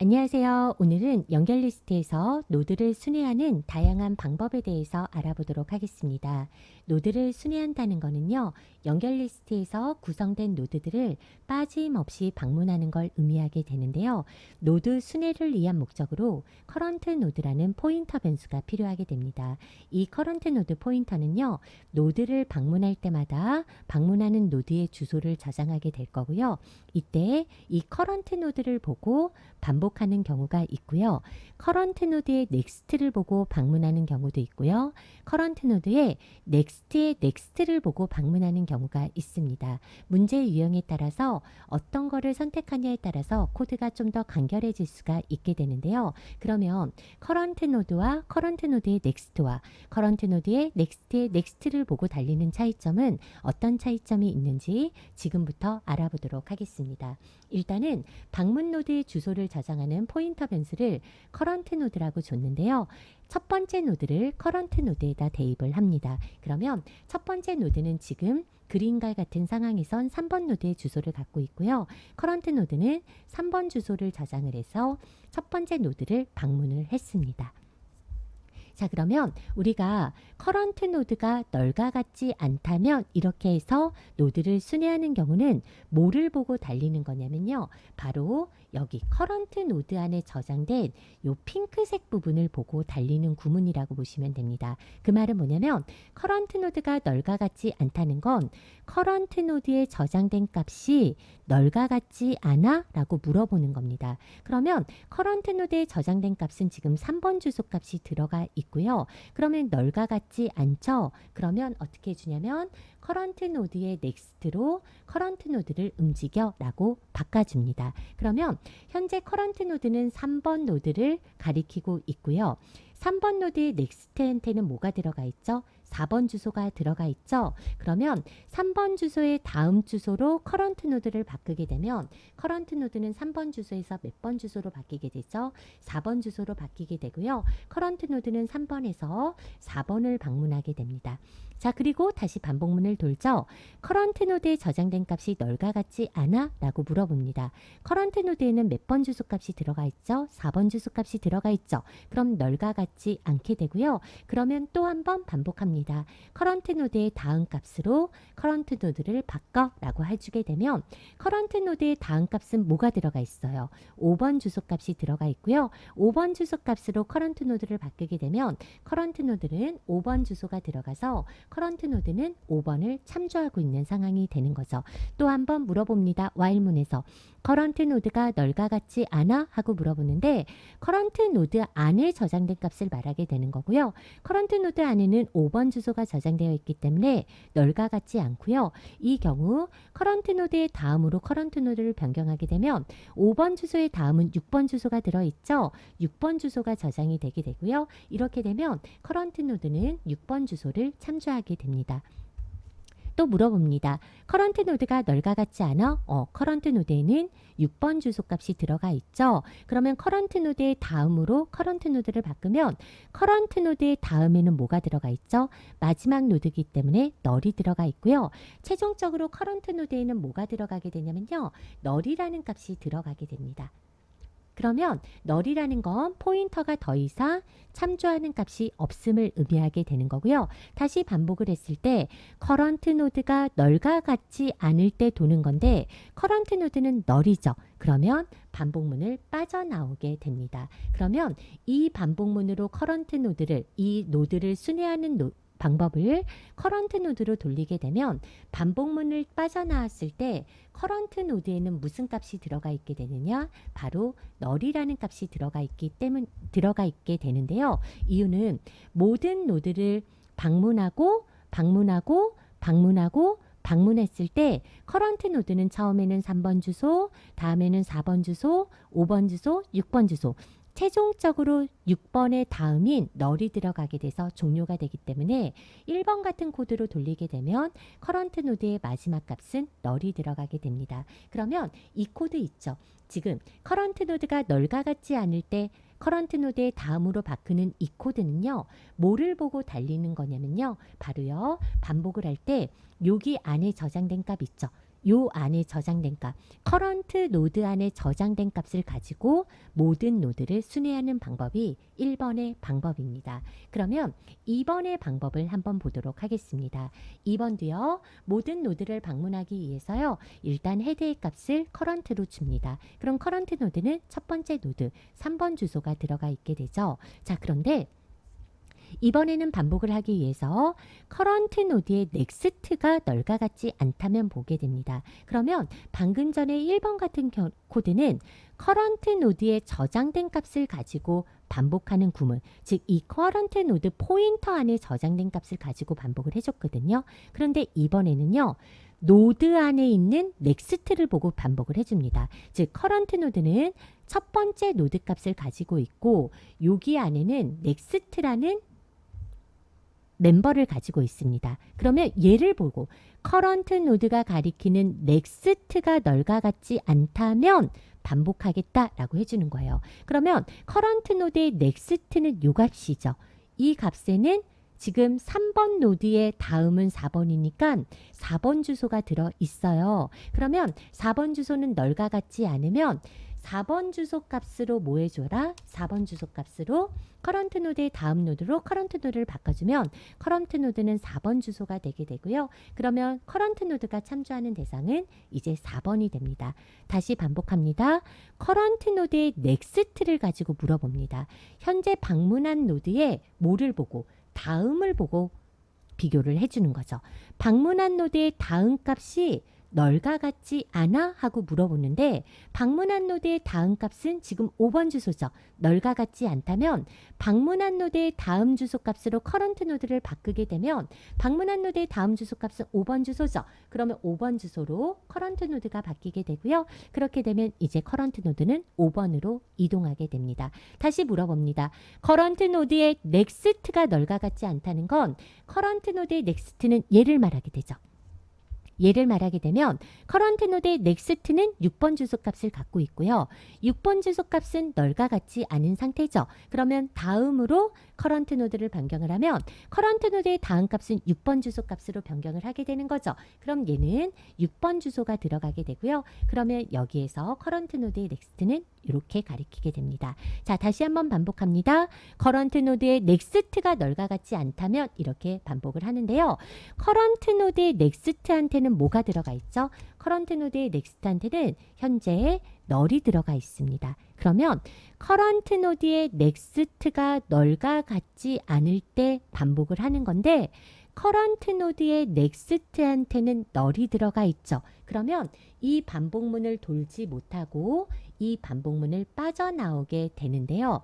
안녕하세요. 오늘은 연결 리스트에서 노드를 순회하는 다양한 방법에 대해서 알아보도록 하겠습니다. 노드를 순회한다는 것은요, 연결 리스트에서 구성된 노드들을 빠짐없이 방문하는 걸 의미하게 되는데요. 노드 순회를 위한 목적으로 커런트 노드라는 포인터 변수가 필요하게 됩니다. 이 커런트 노드 포인터는요, 노드를 방문할 때마다 방문하는 노드의 주소를 저장하게 될 거고요. 이때 이 커런트 노드를 보고 반복하는 경우가 있고요. 커런트 노드의 넥스트를 보고 방문하는 경우도 있고요. 커런트 노드의 넥스트의 넥스트를 보고 방문하는 경우가 있습니다. 문제 유형에 따라서 어떤 거를 선택하냐에 따라서 코드가 좀 더 간결해질 수가 있게 되는데요. 그러면 커런트 노드와 커런트 노드의 넥스트와 커런트 노드의 넥스트의 넥스트를 보고 달리는 차이점은 어떤 차이점이 있는지 지금부터 알아보도록 하겠습니다. 일단은 방문 노드의 주소를 저장하는 포인터 변수를 커런트 노드라고 줬는데요. 첫 번째 노드를 커런트 노드에다 대입을 합니다. 그러면 첫 번째 노드는 지금 그림과 같은 상황에선 3번 노드의 주소를 갖고 있고요. 커런트 노드는 3번 주소를 저장을 해서 첫 번째 노드를 방문을 했습니다. 자, 그러면 우리가 커런트 노드가 널과 같지 않다면 이렇게 해서 노드를 순회하는 경우는 뭐를 보고 달리는 거냐면요. 바로 여기 커런트 노드 안에 저장된 요 핑크색 부분을 보고 달리는 구문이라고 보시면 됩니다. 그 말은 뭐냐면 커런트 노드가 널과 같지 않다는 건 커런트 노드에 저장된 값이 널과 같지 않아? 라고 물어보는 겁니다. 그러면 커런트 노드에 저장된 값은 지금 3번 주소 값이 들어가 있고요. 그러면 널과 같지 않죠? 그러면 어떻게 해주냐면 커런트 노드의 넥스트로 커런트 노드를 움직여 라고 바꿔줍니다. 그러면 현재 커런트 노드는 3번 노드를 가리키고 있고요. 3번 노드의 넥스트한테는 뭐가 들어가 있죠? 4번 주소가 들어가 있죠. 그러면 3번 주소의 다음 주소로 커런트 노드를 바꾸게 되면 커런트 노드는 3번 주소에서 몇 번 주소로 바뀌게 되죠? 4번 주소로 바뀌게 되고요. 커런트 노드는 3번에서 4번을 방문하게 됩니다. 자, 그리고 다시 반복문을 돌죠. 커런트 노드에 저장된 값이 널과 같지 않아? 라고 물어봅니다. 커런트 노드에는 몇 번 주소 값이 들어가 있죠? 4번 주소 값이 들어가 있죠. 그럼 널과 같지 않게 되고요. 그러면 또 한 번 반복합니다. 커런트 노드의 다음 값으로 커런트 노드를 바꿔 라고 해주게 되면 커런트 노드의 다음 값은 뭐가 들어가 있어요? 5번 주소 값이 들어가 있고요. 5번 주소 값으로 커런트 노드를 바꾸게 되면 커런트 노드는 5번 주소가 들어가서 커런트 노드는 5번을 참조하고 있는 상황이 되는 거죠. 또 한 번 물어봅니다. while문에서 커런트 노드가 널과 같지 않아? 하고 물어보는데 커런트 노드 안에 저장된 값을 말하게 되는 거고요. 커런트 노드 안에는 5번 주소가 저장되어 있기 때문에 널과 같지 않고요. 이 경우 커런트 노드의 다음으로 커런트 노드를 변경하게 되면 5번 주소의 다음은 6번 주소가 들어있죠. 6번 주소가 저장이 되게 되고요. 이렇게 되면 커런트 노드는 6번 주소를 참조하게 됩니다. 또 물어봅니다. 커런트 노드가 널과 같지 않아? 커런트 노드에는 6번 주소 값이 들어가 있죠. 그러면 커런트 노드의 다음으로 커런트 노드를 바꾸면 커런트 노드의 다음에는 뭐가 들어가 있죠? 마지막 노드이기 때문에 널이 들어가 있고요. 최종적으로 커런트 노드에는 뭐가 들어가게 되냐면요. 널이라는 값이 들어가게 됩니다. 그러면 널이라는 건 포인터가 더 이상 참조하는 값이 없음을 의미하게 되는 거고요. 다시 반복을 했을 때 커런트 노드가 널과 같지 않을 때 도는 건데 커런트 노드는 널이죠. 그러면 반복문을 빠져나오게 됩니다. 그러면 이 반복문으로 커런트 노드를 이 노드를 순회하는 방법을 커런트 노드로 돌리게 되면 반복문을 빠져나왔을 때 커런트 노드에는 무슨 값이 들어가 있게 되느냐? 바로 널이라는 값이 들어가 있게 되는데요. 이유는 모든 노드를 방문하고 방문했을 때 커런트 노드는 처음에는 3번 주소, 다음에는 4번 주소, 5번 주소, 6번 주소 최종적으로 6번의 다음인 널이 들어가게 돼서 종료가 되기 때문에 1번 같은 코드로 돌리게 되면 커런트 노드의 마지막 값은 널이 들어가게 됩니다. 그러면 이 코드 있죠. 지금 커런트 노드가 널과 같지 않을 때 커런트 노드의 다음으로 바꾸는 이 코드는요. 뭐를 보고 달리는 거냐면요. 바로요. 반복을 할 때 여기 안에 저장된 값 있죠. 요 안에 저장된 값, 커런트 노드 안에 저장된 값을 가지고 모든 노드를 순회하는 방법이 1번의 방법입니다. 그러면 2번의 방법을 한번 보도록 하겠습니다. 2번도요. 모든 노드를 방문하기 위해서요. 일단 헤드의 값을 커런트로 줍니다. 그럼 커런트 노드는 첫 번째 노드 3번 주소가 들어가 있게 되죠. 자, 그런데 이번에는 반복을 하기 위해서 커런트 노드의 넥스트가 널과 같지 않다면 보게 됩니다. 그러면 방금 전에 1번 같은 코드는 커런트 노드에 저장된 값을 가지고 반복하는 구문, 즉 이 커런트 노드 포인터 안에 저장된 값을 가지고 반복을 해줬거든요. 그런데 이번에는요. 노드 안에 있는 넥스트를 보고 반복을 해줍니다. 즉 커런트 노드는 첫 번째 노드 값을 가지고 있고 여기 안에는 넥스트라는 멤버를 가지고 있습니다. 그러면 얘를 보고 커런트 노드가 가리키는 넥스트가 널과 같지 않다면 반복하겠다라고 해주는 거예요. 그러면 커런트 노드의 넥스트는 요 값이죠. 이 값에는 지금 3번 노드의 다음은 4번이니까 4번 주소가 들어 있어요. 그러면 4번 주소는 널과 같지 않으면 4번 주소 값으로 뭐 해줘라? 4번 주소 값으로 커런트 노드의 다음 노드로 커런트 노드를 바꿔주면 커런트 노드는 4번 주소가 되게 되고요. 그러면 커런트 노드가 참조하는 대상은 이제 4번이 됩니다. 다시 반복합니다. 커런트 노드의 넥스트를 가지고 물어봅니다. 현재 방문한 노드에 뭐를 보고 다음을 보고 비교를 해주는 거죠. 방문한 노드의 다음 값이 널과 같지 않아? 하고 물어보는데 방문한 노드의 다음 값은 지금 5번 주소죠. 널과 같지 않다면 방문한 노드의 다음 주소 값으로 커런트 노드를 바꾸게 되면 방문한 노드의 다음 주소 값은 5번 주소죠. 그러면 5번 주소로 커런트 노드가 바뀌게 되고요. 그렇게 되면 이제 커런트 노드는 5번으로 이동하게 됩니다. 다시 물어봅니다. 커런트 노드의 넥스트가 널과 같지 않다는 건 커런트 노드의 넥스트는 얘를 말하게 되죠. 얘를 말하게 되면 커런트 노드의 넥스트는 6번 주소 값을 갖고 있고요. 6번 주소 값은 널과 같지 않은 상태죠. 그러면 다음으로 커런트 노드를 변경을 하면 커런트 노드의 다음 값은 6번 주소 값으로 변경을 하게 되는 거죠. 그럼 얘는 6번 주소가 들어가게 되고요. 그러면 여기에서 커런트 노드의 넥스트는 이렇게 가리키게 됩니다. 자, 다시 한번 반복합니다. 커런트 노드의 넥스트가 널과 같지 않다면 이렇게 반복을 하는데요. 커런트 노드의 넥스트한테는 뭐가 들어가 있죠? 커런트 노드의 넥스트한테는 현재 널이 들어가 있습니다. 그러면 커런트 노드의 넥스트가 널과 같지 않을 때 반복을 하는 건데 커런트 노드의 넥스트한테는 널이 들어가 있죠. 그러면 이 반복문을 돌지 못하고 이 반복문을 빠져나오게 되는데요.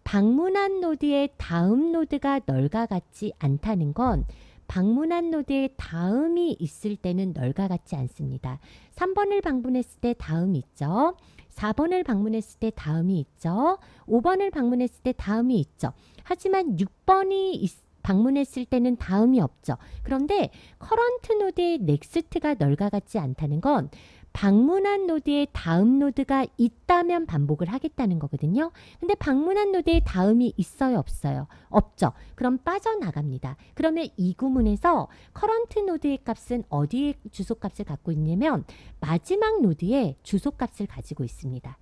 방문한 노드의 다음 노드가 널과 같지 않다는 건 방문한 노드의 다음이 있을 때는 널과 같지 않습니다. 3번을 방문했을 때 다음이 있죠. 4번을 방문했을 때 다음이 있죠. 5번을 방문했을 때 다음이 있죠. 하지만 6번이 방문했을 때는 다음이 없죠. 그런데 커런트 노드의 넥스트가 널과 같지 않다는 건 방문한 노드의 다음 노드가 있다면 반복을 하겠다는 거거든요. 근데 방문한 노드의 다음이 있어요, 없어요? 없죠. 그럼 빠져나갑니다. 그러면 이 구문에서 커런트 노드의 값은 어디에 주소값을 갖고 있냐면 마지막 노드에 주소값을 가지고 있습니다.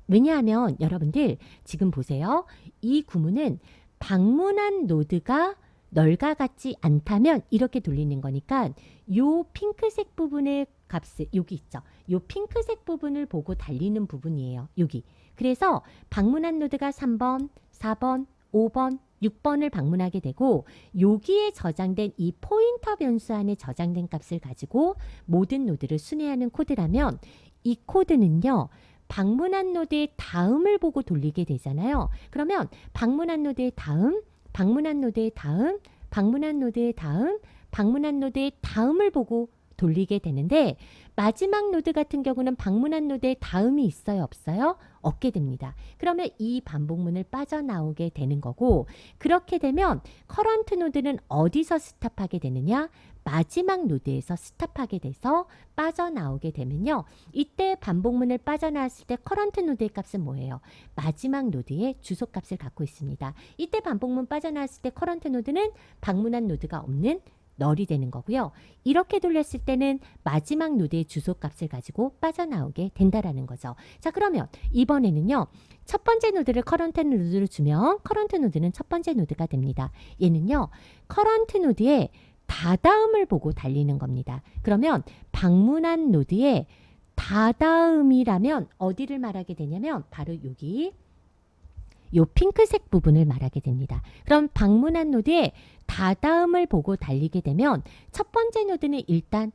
왜냐하면 여러분들 지금 보세요. 이 구문은 방문한 노드가 널과 같지 않다면 이렇게 돌리는 거니까 요 핑크색 부분의 값을 여기 있죠. 요 핑크색 부분을 보고 달리는 부분이에요. 여기. 그래서 방문한 노드가 3번, 4번, 5번, 6번을 방문하게 되고 여기에 저장된 이 포인터 변수 안에 저장된 값을 가지고 모든 노드를 순회하는 코드라면 이 코드는요. 방문한 노드의 다음을 보고 돌리게 되잖아요. 그러면 방문한 노드의 다음, 방문한 노드의 다음, 방문한 노드의 다음, 방문한 노드의 다음을 보고 돌리게 되는데 마지막 노드 같은 경우는 방문한 노드의 다음이 있어요, 없어요? 없게 됩니다. 그러면 이 반복문을 빠져나오게 되는 거고 그렇게 되면 커런트 노드는 어디서 스탑하게 되느냐? 마지막 노드에서 스탑하게 돼서 빠져나오게 되면요. 이때 반복문을 빠져나왔을 때 커런트 노드의 값은 뭐예요? 마지막 노드의 주소값을 갖고 있습니다. 이때 반복문 빠져나왔을 때 커런트 노드는 방문한 노드가 없는 널이 되는 거고요. 이렇게 돌렸을 때는 마지막 노드의 주소값을 가지고 빠져나오게 된다라는 거죠. 자, 그러면 이번에는요. 첫 번째 노드를 커런트 노드로 주면 커런트 노드는 첫 번째 노드가 됩니다. 얘는요. 커런트 노드의 다다음을 보고 달리는 겁니다. 그러면 방문한 노드의 다다음이라면 어디를 말하게 되냐면 바로 여기 요 핑크색 부분을 말하게 됩니다. 그럼 방문한 노드의 다다음을 보고 달리게 되면 첫 번째 노드는 일단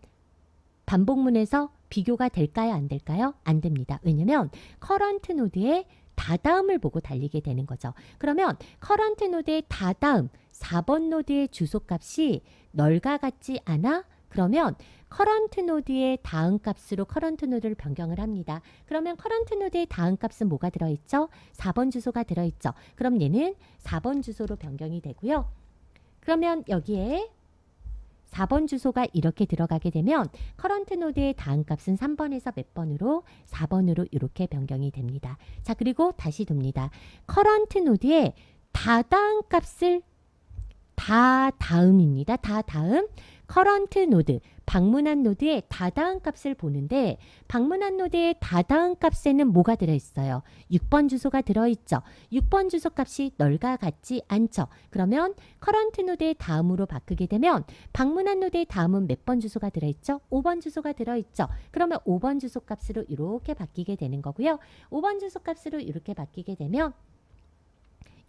반복문에서 비교가 될까요? 안 될까요? 안 됩니다. 왜냐면 커런트 노드의 다다음을 보고 달리게 되는 거죠. 그러면 커런트 노드의 다다음 4번 노드의 주소값이 널과 같지 않아? 그러면 커런트 노드의 다음 값으로 커런트 노드를 변경을 합니다. 그러면 커런트 노드의 다음 값은 뭐가 들어있죠? 4번 주소가 들어있죠. 그럼 얘는 4번 주소로 변경이 되고요. 그러면 여기에 4번 주소가 이렇게 들어가게 되면 커런트 노드의 다음 값은 3번에서 몇 번으로? 4번으로 이렇게 변경이 됩니다. 자, 그리고 다시 돕니다. 커런트 노드의 다다음 값을 다다음입니다. 다다음 커런트 노드, 방문한 노드의 다다음 값을 보는데 방문한 노드의 다다음 값에는 뭐가 들어있어요? 6번 주소가 들어있죠. 6번 주소 값이 널과 같지 않죠. 그러면 커런트 노드의 다음으로 바꾸게 되면 방문한 노드의 다음은 몇 번 주소가 들어있죠? 5번 주소가 들어있죠. 그러면 5번 주소 값으로 이렇게 바뀌게 되는 거고요. 5번 주소 값으로 이렇게 바뀌게 되면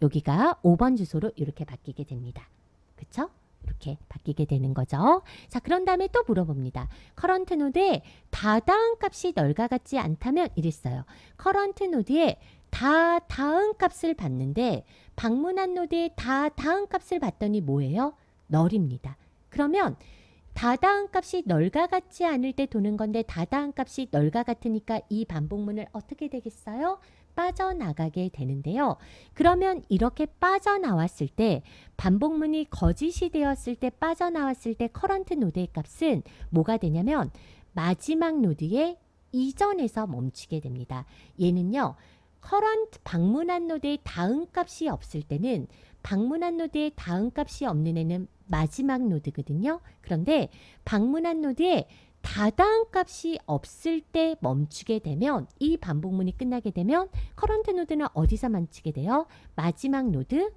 여기가 5번 주소로 이렇게 바뀌게 됩니다. 그쵸? 이렇게 바뀌게 되는 거죠. 자, 그런 다음에 또 물어봅니다. 커런트 노드의 다다음 값이 널과 같지 않다면 이랬어요. 커런트 노드의 다다음 값을 봤는데 방문한 노드의 다다음 값을 봤더니 뭐예요? 널입니다. 그러면 다다음 값이 널과 같지 않을 때 도는 건데 다다음 값이 널과 같으니까 이 반복문을 어떻게 되겠어요? 빠져나가게 되는데요. 그러면 이렇게 빠져나왔을 때 반복문이 거짓이 되었을 때 빠져나왔을 때 커런트 노드의 값은 뭐가 되냐면 마지막 노드의 이전에서 멈추게 됩니다. 얘는요. 커런트 방문한 노드의 다음 값이 없을 때는 방문한 노드의 다음 값이 없는 애는 마지막 노드거든요. 그런데 방문한 노드의 다다음 값이 없을 때 멈추게 되면 이 반복문이 끝나게 되면 커런트 노드는 어디서 멈추게 돼요? 마지막 노드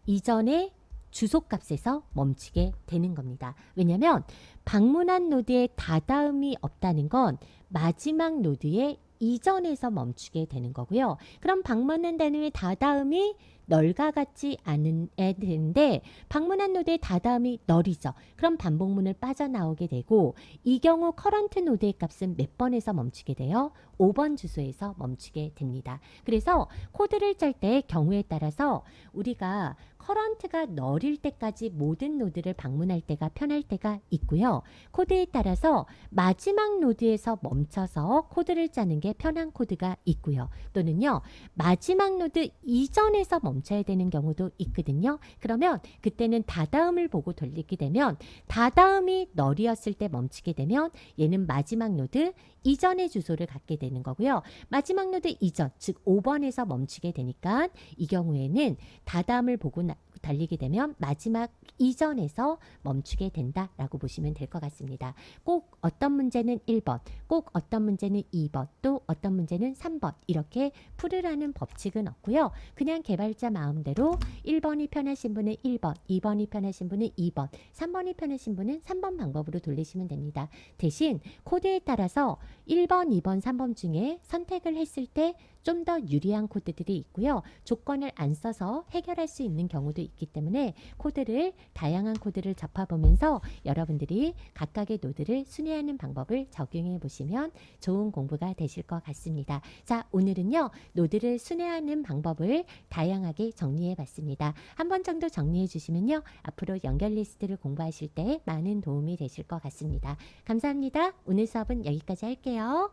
이전의 주소값에서 멈추게 되는 겁니다. 왜냐하면 방문한 노드의 다다음이 없다는 건 마지막 노드의 이전에서 멈추게 되는 거고요. 그럼 방문한 단어의 다다음이 널과 같지 않은 애들인데 방문한 노드의 다다음이 널이죠. 그럼 반복문을 빠져나오게 되고 이 경우 커런트 노드의 값은 몇 번에서 멈추게 돼요? 5번 주소에서 멈추게 됩니다. 그래서 코드를 짤 때 경우에 따라서 우리가 커런트가 널일 때까지 모든 노드를 방문할 때가 편할 때가 있고요. 코드에 따라서 마지막 노드에서 멈춰서 코드를 짜는 게 편한 코드가 있고요. 또는요. 마지막 노드 이전에서 멈춰야 되는 경우도 있거든요. 그러면 그때는 다다음을 보고 돌리게 되면 다다음이 널이었을 때 멈추게 되면 얘는 마지막 노드 이전의 주소를 갖게 되는 거고요. 마지막 노드 이전, 즉 5번에서 멈추게 되니까 이 경우에는 다다음을 보고 달리게 되면 마지막 이전에서 멈추게 된다라고 보시면 될 것 같습니다. 꼭 어떤 문제는 1번, 꼭 어떤 문제는 2번, 또 어떤 문제는 3번 이렇게 풀으라는 법칙은 없고요. 그냥 개발자 마음대로 1번이 편하신 분은 1번, 2번이 편하신 분은 2번, 3번이 편하신 분은 3번 방법으로 돌리시면 됩니다. 대신 코드에 따라서 1번, 2번, 3번 중에 선택을 했을 때 좀 더 유리한 코드들이 있고요. 조건을 안 써서 해결할 수 있는 경우도 있기 때문에 다양한 코드를 접해보면서 여러분들이 각각의 노드를 순회하는 방법을 적용해 보시면 좋은 공부가 되실 것 같습니다. 자, 오늘은요. 노드를 순회하는 방법을 다양하게 정리해 봤습니다. 한 번 정도 정리해 주시면요. 앞으로 연결 리스트를 공부하실 때 많은 도움이 되실 것 같습니다. 감사합니다. 오늘 수업은 여기까지 할게요.